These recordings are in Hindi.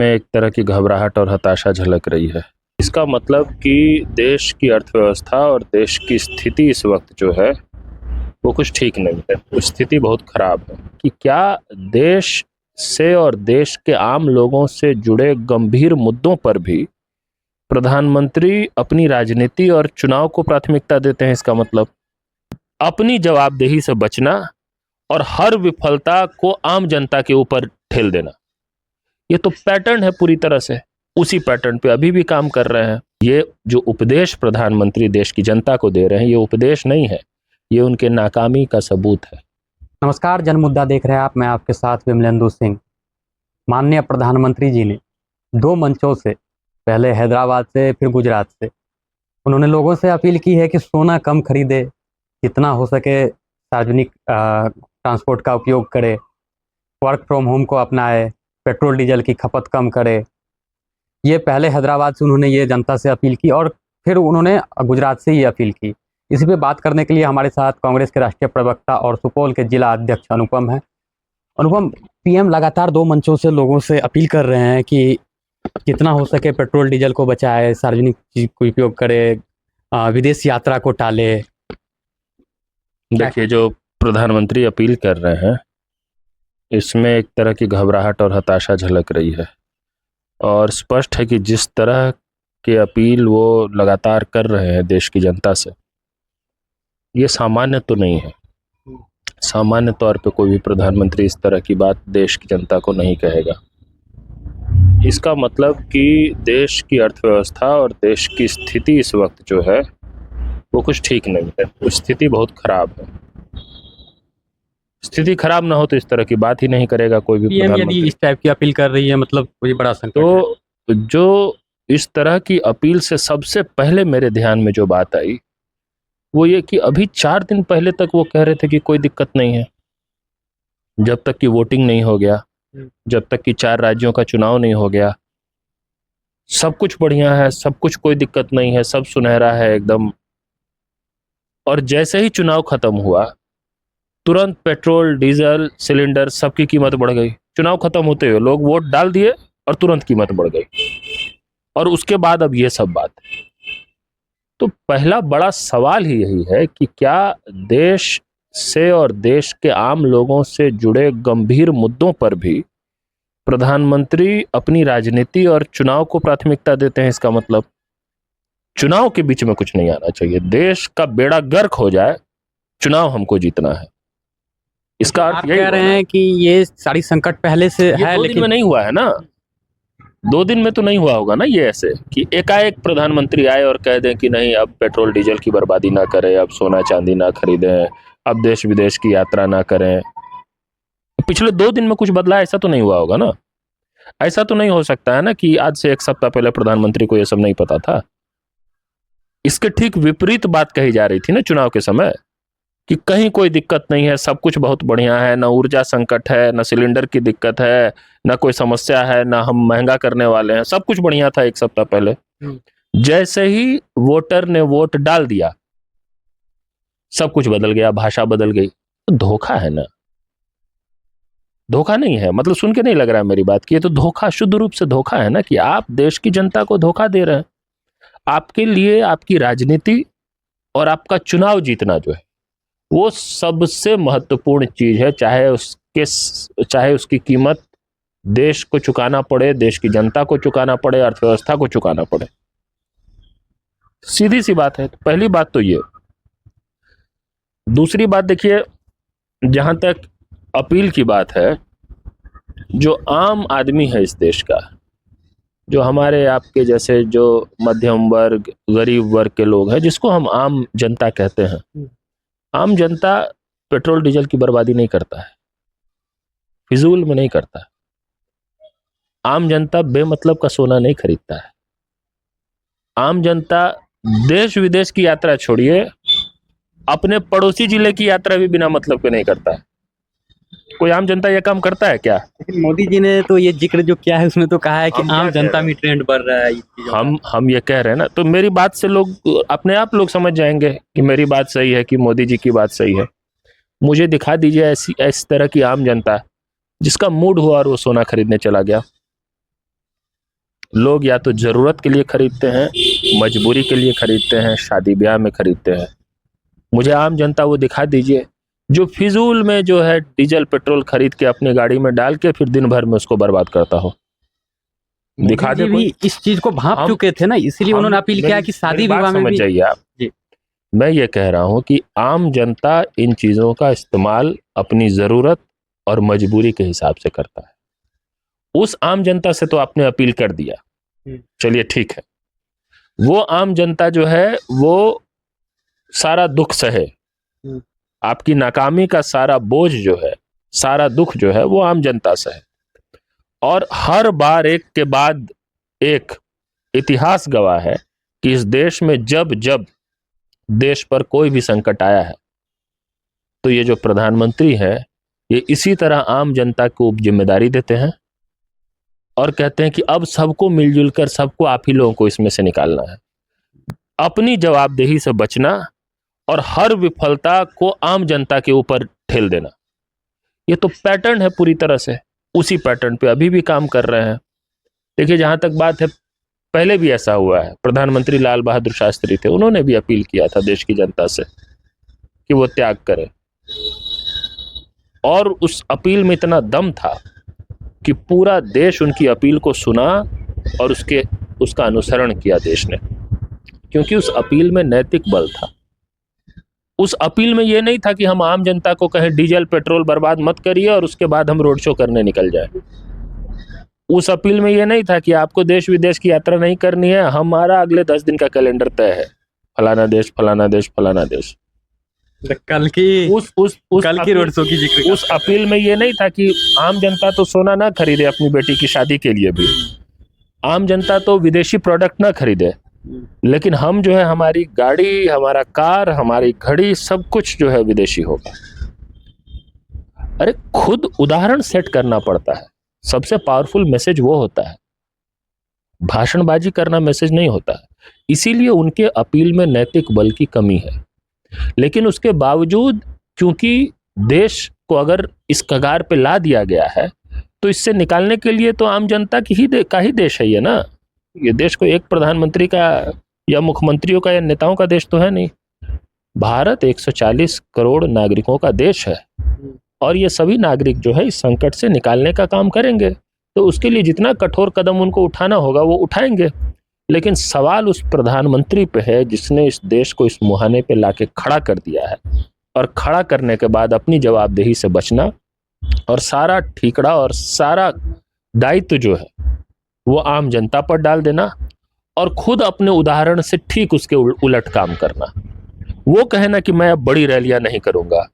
में एक तरह की घबराहट और हताशा झलक रही है। इसका मतलब कि देश की अर्थव्यवस्था और देश की स्थिति इस वक्त जो है वो कुछ ठीक नहीं है, स्थिति बहुत खराब है। कि क्या देश से और देश के आम लोगों से जुड़े गंभीर मुद्दों पर भी प्रधानमंत्री अपनी राजनीति और चुनाव को प्राथमिकता देते हैं। इसका मतलब अपनी जवाबदेही से बचना और हर विफलता को आम जनता के ऊपर ठेल देना, ये तो पैटर्न है पूरी तरह से। उसी पैटर्न पे अभी भी काम कर रहे हैं। ये जो उपदेश प्रधानमंत्री देश की जनता को दे रहे हैं, ये उपदेश नहीं है, ये उनके नाकामी का सबूत है। नमस्कार, जनमुद्दा देख रहे हैं आप। मैं आपके साथ विमलेंदु सिंह। माननीय प्रधानमंत्री जी ने दो मंचों से, पहले हैदराबाद से फिर गुजरात से, उन्होंने लोगों से अपील की है कि सोना कम खरीदे, जितना हो सके सार्वजनिक ट्रांसपोर्ट का उपयोग करे, वर्क फ्रॉम होम को अपनाए, पेट्रोल डीजल की खपत कम करे। ये पहले हैदराबाद से उन्होंने ये जनता से अपील की और फिर उन्होंने गुजरात से ये अपील की। इसी पे बात करने के लिए हमारे साथ कांग्रेस के राष्ट्रीय प्रवक्ता और सुपौल के जिला अध्यक्ष अनुपम हैं। अनुपम, पीएम लगातार दो मंचों से लोगों से अपील कर रहे हैं कि जितना हो सके पेट्रोल डीजल को बचाए, सार्वजनिक चीज को उपयोग करे, विदेश यात्रा को टाले। देखिए, जो प्रधानमंत्री अपील कर रहे हैं इसमें एक तरह की घबराहट और हताशा झलक रही है और स्पष्ट है कि जिस तरह के अपील वो लगातार कर रहे हैं देश की जनता से, ये सामान्य तो नहीं है। सामान्य तौर पे कोई भी प्रधानमंत्री इस तरह की बात देश की जनता को नहीं कहेगा। इसका मतलब कि देश की अर्थव्यवस्था और देश की स्थिति इस वक्त जो है वो कुछ ठीक नहीं है, स्थिति बहुत खराब है। स्थिति खराब ना हो तो इस तरह की बात ही नहीं करेगा कोई भी प्रधानमंत्री। यदि इस टाइप की अपील कर रही है, मतलब कोई बड़ा संकट तो जो इस तरह की अपील से सबसे पहले मेरे ध्यान में जो बात आई वो ये कि अभी 4 दिन पहले तक वो कह रहे थे कि कोई दिक्कत नहीं है, जब तक कि वोटिंग नहीं हो गया, जब तक कि 4 राज्यों का चुनाव नहीं हो गया, सब कुछ बढ़िया है, सब कुछ कोई दिक्कत नहीं है, सब सुनहरा है एकदम। और जैसे ही चुनाव खत्म हुआ तुरंत पेट्रोल डीजल सिलेंडर सबकी कीमत बढ़ गई। चुनाव खत्म होते हुए लोग वोट डाल दिए और तुरंत कीमत बढ़ गई, और उसके बाद अब ये सब बात। तो पहला बड़ा सवाल ही यही है कि क्या देश से और देश के आम लोगों से जुड़े गंभीर मुद्दों पर भी प्रधानमंत्री अपनी राजनीति और चुनाव को प्राथमिकता देते हैं। इसका मतलब चुनाव के बीच में कुछ नहीं आना चाहिए। देश का बेड़ा गर्क हो जाए, चुनाव हमको जीतना है। इसका अर्थ यही कह रहे हैं कि ये सारी संकट पहले से है, 2 दिन में नहीं हुआ है ना। 2 दिन में तो नहीं हुआ होगा ना ये, ऐसे कि एकाएक प्रधानमंत्री आए और कह दें कि नहीं, अब पेट्रोल डीजल की बर्बादी ना करें, अब सोना चांदी ना खरीदें, अब देश विदेश की यात्रा ना करें। पिछले 2 दिन में कुछ बदला, ऐसा तो नहीं हुआ होगा ना। ऐसा तो नहीं हो सकता है ना कि आज से 1 सप्ताह पहले प्रधानमंत्री को यह सब नहीं पता था। इसके ठीक विपरीत बात कही जा रही थी ना चुनाव के समय, कि कहीं कोई दिक्कत नहीं है, सब कुछ बहुत बढ़िया है, ना ऊर्जा संकट है, ना सिलेंडर की दिक्कत है, ना कोई समस्या है, ना हम महंगा करने वाले हैं, सब कुछ बढ़िया था 1 सप्ताह पहले। जैसे ही वोटर ने वोट डाल दिया सब कुछ बदल गया, भाषा बदल गई। तो धोखा है ना, धोखा नहीं है? मतलब सुन के नहीं लग रहा है मेरी बात की ये तो धोखा, शुद्ध रूप से धोखा है ना, कि आप देश की जनता को धोखा दे रहे हैं। आपके लिए आपकी राजनीति और आपका चुनाव जीतना जो है वो सबसे महत्वपूर्ण चीज है, चाहे उसकी कीमत देश को चुकाना पड़े, देश की जनता को चुकाना पड़े, अर्थव्यवस्था को चुकाना पड़े। सीधी सी बात है। तो पहली बात तो ये। दूसरी बात देखिए, जहां तक अपील की बात है, जो आम आदमी है इस देश का, जो हमारे आपके जैसे जो मध्यम वर्ग गरीब वर्ग के लोग हैं, जिसको हम आम जनता कहते हैं, आम जनता पेट्रोल डीजल की बर्बादी नहीं करता है, फिजूल में नहीं करता है। आम जनता बेमतलब का सोना नहीं खरीदता है। आम जनता देश विदेश की यात्रा छोड़िए, अपने पड़ोसी जिले की यात्रा भी बिना मतलब के नहीं करता है। कोई आम जनता यह काम करता है क्या? लेकिन मोदी जी ने तो ये जिक्र जो किया है उसमें तो कहा है कि आम जनता में ट्रेंड बढ़ रहा है। हम ये कह रहे हैं ना, तो मेरी बात से लोग अपने आप लोग समझ जाएंगे कि मेरी बात सही है कि मोदी जी की बात सही है। मुझे दिखा दीजिए ऐसी तरह की आम जनता जिसका मूड हुआ और वो सोना खरीदने चला गया। लोग या तो जरूरत के लिए खरीदते हैं, मजबूरी के लिए खरीदते हैं, शादी ब्याह में खरीदते हैं। मुझे आम जनता वो दिखा दीजिए जो फिजूल में जो है डीजल पेट्रोल खरीद के अपनी गाड़ी में डाल के फिर दिन भर में उसको बर्बाद करता हो। दिखा मोदी दे जी कोई। भी इस चीज को भांप हम- चुके थे ना, इसीलिए उन्होंने अपील किया कि शादी विवाह में समझ भी। जाइए आप। जी। मैं ये कह रहा हूं कि आम जनता इन चीजों का इस्तेमाल अपनी जरूरत और मजबूरी के हिसाब से करता है। उस आम जनता से तो आपने अपील कर दिया, चलिए ठीक है। वो आम जनता जो है वो सारा दुख सहे, आपकी नाकामी का सारा बोझ जो है, सारा दुख जो है वो आम जनता सहे। और हर बार एक के बाद एक इतिहास गवाह है कि इस देश में जब जब देश पर कोई भी संकट आया है तो ये जो प्रधानमंत्री है ये इसी तरह आम जनता को जिम्मेदारी देते हैं और कहते हैं कि अब सबको मिलजुल कर, सबको आप ही लोगों को इसमें से निकालना है। अपनी जवाबदेही से बचना और हर विफलता को आम जनता के ऊपर ठेल देना, ये तो पैटर्न है पूरी तरह से। उसी पैटर्न पे अभी भी काम कर रहे हैं। देखिए, जहां तक बात है, पहले भी ऐसा हुआ है। प्रधानमंत्री लाल बहादुर शास्त्री थे, उन्होंने भी अपील किया था देश की जनता से कि वो त्याग करें, और उस अपील में इतना दम था कि पूरा देश उनकी अपील को सुना और उसका अनुसरण किया देश ने, क्योंकि उस अपील में नैतिक बल था। उस अपील में यह नहीं था कि हम आम जनता को कहें डीजल पेट्रोल बर्बाद मत करिए और उसके बाद हम रोड शो करने निकल जाए। उस अपील में यह नहीं था कि आपको देश विदेश की यात्रा नहीं करनी है, हमारा अगले 10 दिन का कैलेंडर तय है, फलाना देश फलाना देश फलाना देश। कल की कल की रोड शो की जिक्र। उस अपील में ये नहीं था कि आम जनता तो सोना ना खरीदे अपनी बेटी की शादी के लिए भी, आम जनता तो विदेशी प्रोडक्ट ना खरीदे, लेकिन हम जो है हमारी गाड़ी, हमारा कार, हमारी घड़ी, सब कुछ जो है विदेशी होगा। अरे खुद उदाहरण सेट करना पड़ता है। सबसे पावरफुल मैसेज वो होता है, भाषणबाजी करना मैसेज नहीं होता है। इसीलिए उनके अपील में नैतिक बल की कमी है। लेकिन उसके बावजूद, क्योंकि देश को अगर इस कगार पे ला दिया गया है तो इससे निकालने के लिए तो आम जनता का ही देश है ये ना। ये देश को एक प्रधानमंत्री का या मुख्यमंत्रियों का या नेताओं का देश तो है नहीं। भारत 140 करोड़ नागरिकों का देश है और ये सभी नागरिक जो है इस संकट से निकालने का काम करेंगे। तो उसके लिए जितना कठोर कदम उनको उठाना होगा वो उठाएंगे। लेकिन सवाल उस प्रधानमंत्री पे है जिसने इस देश को इस मुहाने पे लाके खड़ा कर दिया है, और खड़ा करने के बाद अपनी जवाबदेही से बचना और सारा ठीकड़ा और सारा दायित्व जो है वो आम जनता पर डाल देना और खुद अपने उदाहरण से ठीक उसके उलट काम करना। वो कहना कि मैं अब बड़ी रैलियां नहीं करूंगा,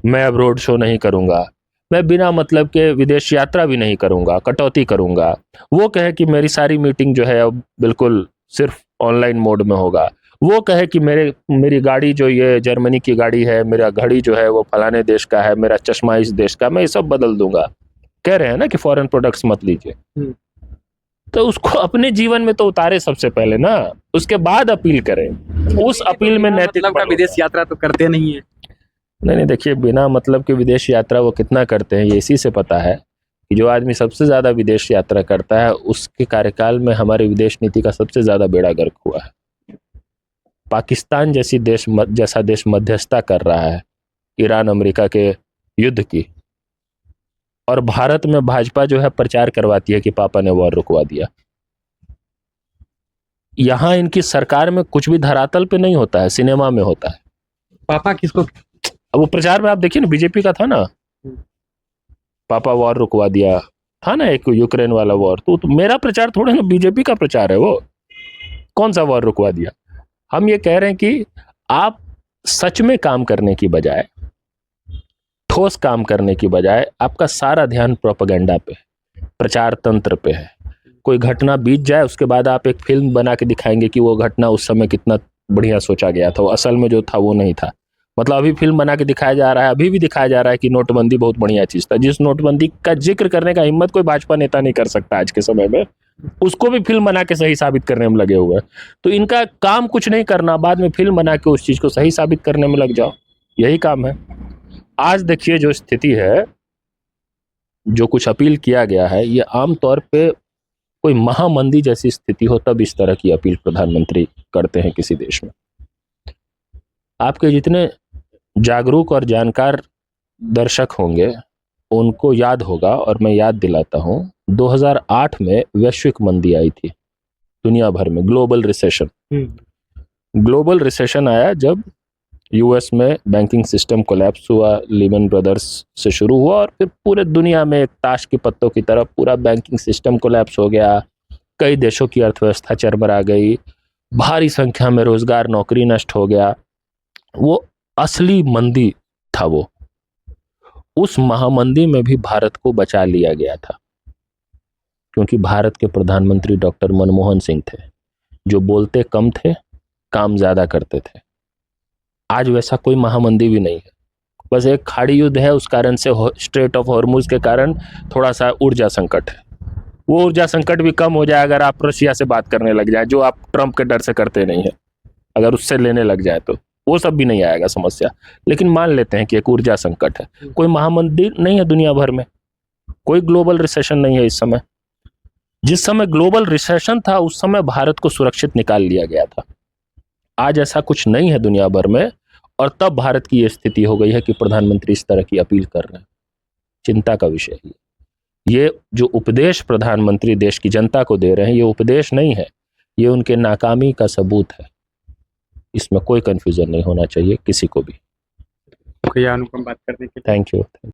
मैं अब रोड शो नहीं करूंगा, मैं बिना मतलब के विदेश यात्रा भी नहीं करूंगा, कटौती करूंगा। वो कहे कि मेरी सारी मीटिंग जो है अब बिल्कुल सिर्फ ऑनलाइन मोड में होगा। वो कहे कि मेरी गाड़ी जो ये जर्मनी की गाड़ी है, मेरा घड़ी जो है वो फलाने देश का है, मेरा चश्मा इस देश का, मैं ये सब बदल दूंगा। कह रहे हैं ना कि फॉरेन प्रोडक्ट्स मत लीजिए। तो उसको अपने जीवन में तो उतारे सबसे पहले ना, उसके बाद अपील करें। उस अपील में नैतिक मतलब का विदेश यात्रा तो करते नहीं है। नहीं, देखिए, बिना मतलब के विदेश यात्रा वो कितना करते हैं ये इसी से पता है कि जो आदमी सबसे ज़्यादा विदेश यात्रा करता है उसके कार्यकाल में हमारी विदेश नीति का सबसे ज़्यादा बेड़ा गर्क हुआ है। पाकिस्तान जैसा देश मध्यस्थता कर रहा है ईरान अमेरिका के युद्ध की, और भारत में भाजपा जो है प्रचार करवाती है कि पापा ने वॉर रुकवा दिया। यहाँ इनकी सरकार में कुछ भी धरातल पे नहीं होता है, सिनेमा में होता है। पापा किसको? अब वो प्रचार में आप देखिए ना, बीजेपी का था ना, पापा वॉर रुकवा दिया था ना, एक यूक्रेन वाला वॉर। तो मेरा प्रचार थोड़ा ना, बीजेपी का प्रचार है वो। कौन सा वॉर रुकवा दिया? हम ये कह रहे हैं कि आप सच में काम करने की बजाय, ठोस काम करने की बजाय आपका सारा ध्यान प्रोपेगेंडा पे, प्रचार तंत्र पे है। कोई घटना बीत जाए उसके बाद आप एक फिल्म बना के दिखाएंगे कि वो घटना उस समय कितना बढ़िया सोचा गया था, वो असल में जो था वो नहीं था। मतलब अभी फिल्म बना के दिखाया जा रहा है, अभी भी दिखाया जा रहा है कि नोटबंदी बहुत बढ़िया चीज था। जिस नोटबंदी का जिक्र करने का हिम्मत कोई भाजपा नेता नहीं कर सकता आज के समय में, उसको भी फिल्म बना के सही साबित करने में लगे हुए हैं। तो इनका काम कुछ नहीं करना, बाद में फिल्म बना के उस चीज को सही साबित करने में लग जाओ, यही काम है। आज देखिए जो स्थिति है, जो कुछ अपील किया गया है, ये आमतौर पे कोई महामंदी जैसी स्थिति हो तब इस तरह की अपील प्रधानमंत्री करते हैं किसी देश में। आपके जितने जागरूक और जानकार दर्शक होंगे उनको याद होगा, और मैं याद दिलाता हूं, 2008 में वैश्विक मंदी आई थी दुनिया भर में, ग्लोबल रिसेशन। ग्लोबल रिसेशन आया जब यूएस में बैंकिंग सिस्टम कोलैप्स हुआ, लीमन ब्रदर्स से शुरू हुआ और फिर पूरे दुनिया में एक ताश के पत्तों की तरह पूरा बैंकिंग सिस्टम कोलैप्स हो गया। कई देशों की अर्थव्यवस्था चरमरा गई, भारी संख्या में रोजगार, नौकरी नष्ट हो गया। वो असली मंदी था वो। उस महामंदी में भी भारत को बचा लिया गया था, क्योंकि भारत के प्रधानमंत्री डॉक्टर मनमोहन सिंह थे, जो बोलते कम थे, काम ज्यादा करते थे। आज वैसा कोई महामंदी भी नहीं है, बस एक खाड़ी युद्ध है, उस कारण से स्ट्रेट ऑफ हॉर्मुज के कारण थोड़ा सा ऊर्जा संकट है। वो ऊर्जा संकट भी कम हो जाए अगर आप रशिया से बात करने लग जाए, जो आप ट्रंप के डर से करते नहीं है। अगर उससे लेने लग जाए तो वो सब भी नहीं आएगा समस्या, लेकिन मान लेते हैं कि एक ऊर्जा संकट है। कोई महामंदी नहीं है दुनिया भर में, कोई ग्लोबल रिसेशन नहीं है इस समय। जिस समय ग्लोबल रिसेशन था उस समय भारत को सुरक्षित निकाल लिया गया था। आज ऐसा कुछ नहीं है दुनिया भर में, और तब भारत की ये स्थिति हो गई है कि प्रधानमंत्री इस तरह की अपील कर रहे हैं। चिंता का विषय है। ये जो उपदेश प्रधानमंत्री देश की जनता को दे रहे हैं, ये उपदेश नहीं है, ये उनके नाकामी का सबूत है। इसमें कोई कंफ्यूजन नहीं होना चाहिए किसी को भी। शुक्रिया अनुपम बात करने के लिए। Thank you.